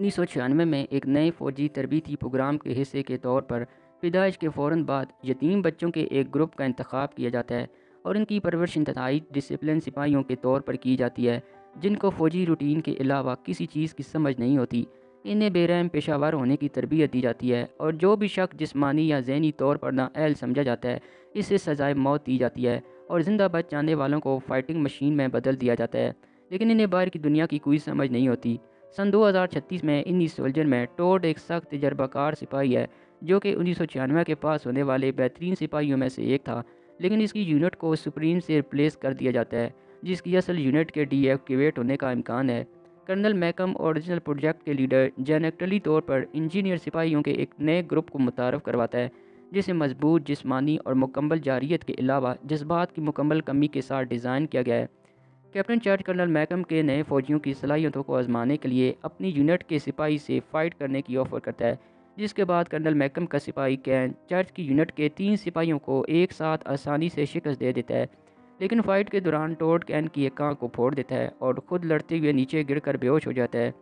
1996 में एक नए फौजी तरबीती प्रोग्राम के हिस्से के तौर पर पैदाइश के फ़ौरन बाद यतीम बच्चों के एक ग्रुप का इंतखाब किया जाता है और इनकी परवरिश इंतहाई डिसिप्लिन सिपाहियों के तौर पर की जाती है, जिनको फ़ौजी रूटीन के अलावा किसी चीज़ की समझ नहीं होती। इन्हें बेरहम पेशावर होने की तरबियत दी जाती है और जो भी शख्स जिस्मानी या ज़हनी तौर पर नाअहल समझा जाता है, इसे सज़ाए मौत दी जाती है और ज़िंदा बच जाने वालों को फ़ाइटिंग मशीन में बदल दिया जाता है। लेकिन इन्हें बाहर की दुनिया की कोई समझ नहीं होती। सन 2036 में इन्हीं सोल्जर में टोड एक सख्त तजर्बाकार सिपाही है, जो कि 1996 के पास होने वाले बेहतरीन सिपाहियों में से एक था। लेकिन इसकी यूनिट को सुप्रीम से रिप्लेस कर दिया जाता है, जिसकी असल यूनिट के डीएक्टिवेट होने का इम्कान है। कर्नल मैकम ओरिजिनल प्रोजेक्ट के लीडर जनरली तौर पर इंजीनियर सिपाहियों के एक नए ग्रुप को मुतारफ़ करवाता है, जिसे मजबूत जिस्मानी और मुकम्मल जारियत के अलावा जज्बात की मुकम्मल कमी के साथ डिज़ाइन किया गया है। कैप्टन चर्च कर्नल मैकम के नए फौजियों की सलाहियतों को आजमाने के लिए अपनी यूनिट के सिपाही से फ़ाइट करने की ऑफ़र करता है, जिसके बाद कर्नल मैकम का सिपाही कैन चर्च की यूनिट के 3 सिपाहियों को एक साथ आसानी से शिकस्त दे देता है। लेकिन फ़ाइट के दौरान टोड कैन की एक आंख को फोड़ देता है और ख़ुद लड़ते हुए नीचे गिरकर बेहोश हो जाता है।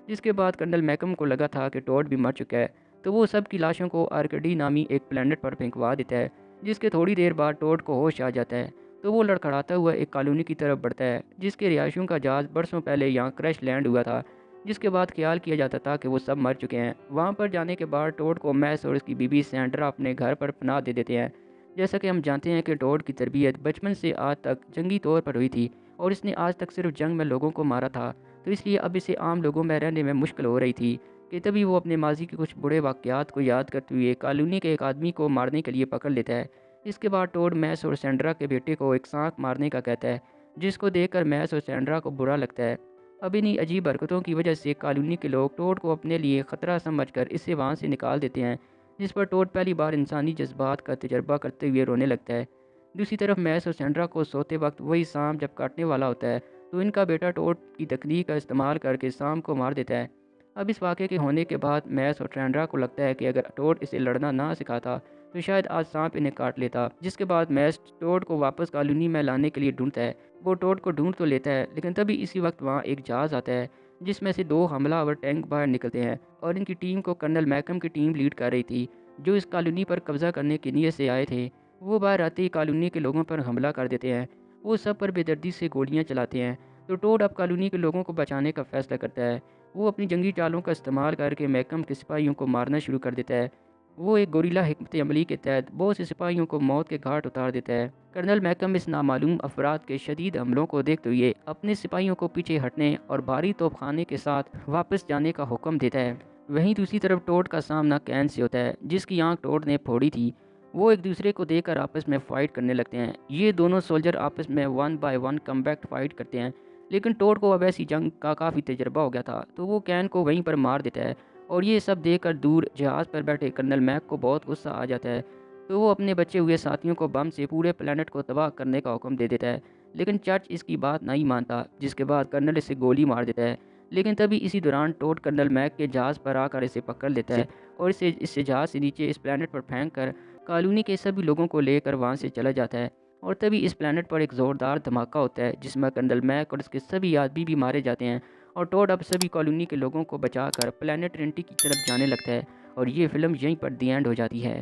जिसके बाद कर्नल मैकम को लगा था कि टोड भी मर चुका है, तो वो सब की लाशों को आर्कडी नामी एक प्लैनेट पर फेंकवा देता है। जिसके थोड़ी देर बाद टोड को होश आ जाता है, तो वो लड़खड़ाता हुआ एक कॉलोनी की तरफ बढ़ता है, जिसके रिहायशियों का जहाज़ बरसों पहले यहाँ क्रैश लैंड हुआ था। जिसके बाद ख्याल किया जाता था कि वो सब मर चुके हैं। वहाँ पर जाने के बाद टोड को मैस और उसकी बीबी सैंड्रा अपने घर पर पनाह दे देते हैं। जैसा कि हम जानते हैं कि टोड की तरबियत बचपन से आज तक जंगी तौर पर हुई थी और इसने आज तक सिर्फ जंग में लोगों को मारा था, तो इसलिए अब इसे आम लोगों में रहने में मुश्किल हो रही थी। कि तभी वो अपने माजी के कुछ बुरे वाक़यात को याद करते हुए कॉलोनी के एक आदमी को मारने के लिए पकड़ लेता है। इसके बाद टोड मैस और सैंड्रा के बेटे को एक सांप मारने का कहता है, जिसको देखकर मैस और सैंड्रा को बुरा लगता है। अब इन्हीं अजीब हरकतों की वजह से कॉलोनी के लोग टोड को अपने लिए ख़तरा समझकर इसे वहाँ से निकाल देते हैं, जिस पर टोड पहली बार इंसानी जज्बात का तजर्बा करते हुए रोने लगता है। दूसरी तरफ मैस और सैंड्रा को सोते वक्त वही सांप जब काटने वाला होता है, तो इनका बेटा टोड की तकनीक का इस्तेमाल करके सांप को मार देता है। अब इस वाक़े के होने के बाद मैस और सैंड्रा को लगता है कि अगर टोड इसे लड़ना ना सिखाता, तो शायद आज सांप इन्हें काट लेता। जिसके बाद मैस टोड को वापस कॉलोनी में लाने के लिए ढूंढता है। वो टोड को ढूंढ तो लेता है, लेकिन तभी इसी वक्त वहाँ एक जहाज़ आता है, जिसमें से 2 हमलावर टैंक बाहर निकलते हैं और इनकी टीम को कर्नल मैकम की टीम लीड कर रही थी, जो इस कॉलोनी पर कब्जा करने की नीयत से आए थे। वो बाहर आते ही कॉलोनी के लोगों पर हमला कर देते हैं। वो सब पर बेदर्दी से गोलियां चलाते हैं। तो टोड अब कॉलोनी के लोगों को बचाने का फैसला करता है। वो अपनी जंगी चालों का इस्तेमाल करके मैकम के सिपाहियों को मारना शुरू कर देता है। वो एक गोरिल्ला हिकमत अमली के तहत बहुत से सिपाहियों को मौत के घाट उतार देता है। कर्नल मैकम इस नामालूम अफराद के शदीद हमलों को देखते हुए अपने सिपाहियों को पीछे हटने और भारी तोपखाने के साथ वापस जाने का हुक्म देता है। वहीं दूसरी तरफ टोड का सामना कैन से होता है, जिसकी आंख टोड ने फोड़ी थी। वो एक दूसरे को देखकर आपस में फ़ाइट करने लगते हैं। ये दोनों सोल्जर आपस में 1 बाय 1 कम्बैक्ट फ़ाइट करते हैं। लेकिन टोड को अब ऐसी जंग का काफ़ी तजर्बा हो गया था, तो वो कैन को वहीं पर मार देता है। और ये सब देखकर दूर जहाज़ पर बैठे कर्नल मैक को बहुत गुस्सा आ जाता है, तो वो अपने बचे हुए साथियों को बम से पूरे प्लेनेट को तबाह करने का हुक्म दे देता है। लेकिन चर्च इसकी बात नहीं मानता, जिसके बाद कर्नल इसे गोली मार देता है। लेकिन तभी इसी दौरान टोड कर्नल मैक के जहाज़ पर आकर इसे पकड़ लेता है और इसे इस जहाज़ से नीचे इस प्लेनेट पर फेंक कर कॉलोनी के सभी लोगों को लेकर वहाँ से चला जाता है। और तभी इस प्लेनेट पर एक ज़ोरदार धमाका होता है, जिसमें कर्नल मैक और उसके सभी आदमी भी मारे जाते हैं और टोड अब सभी कॉलोनी के लोगों को बचाकर प्लेनेट ट्रिनिटी की तरफ जाने लगता है। और ये फिल्म यहीं पर दी एंड हो जाती है।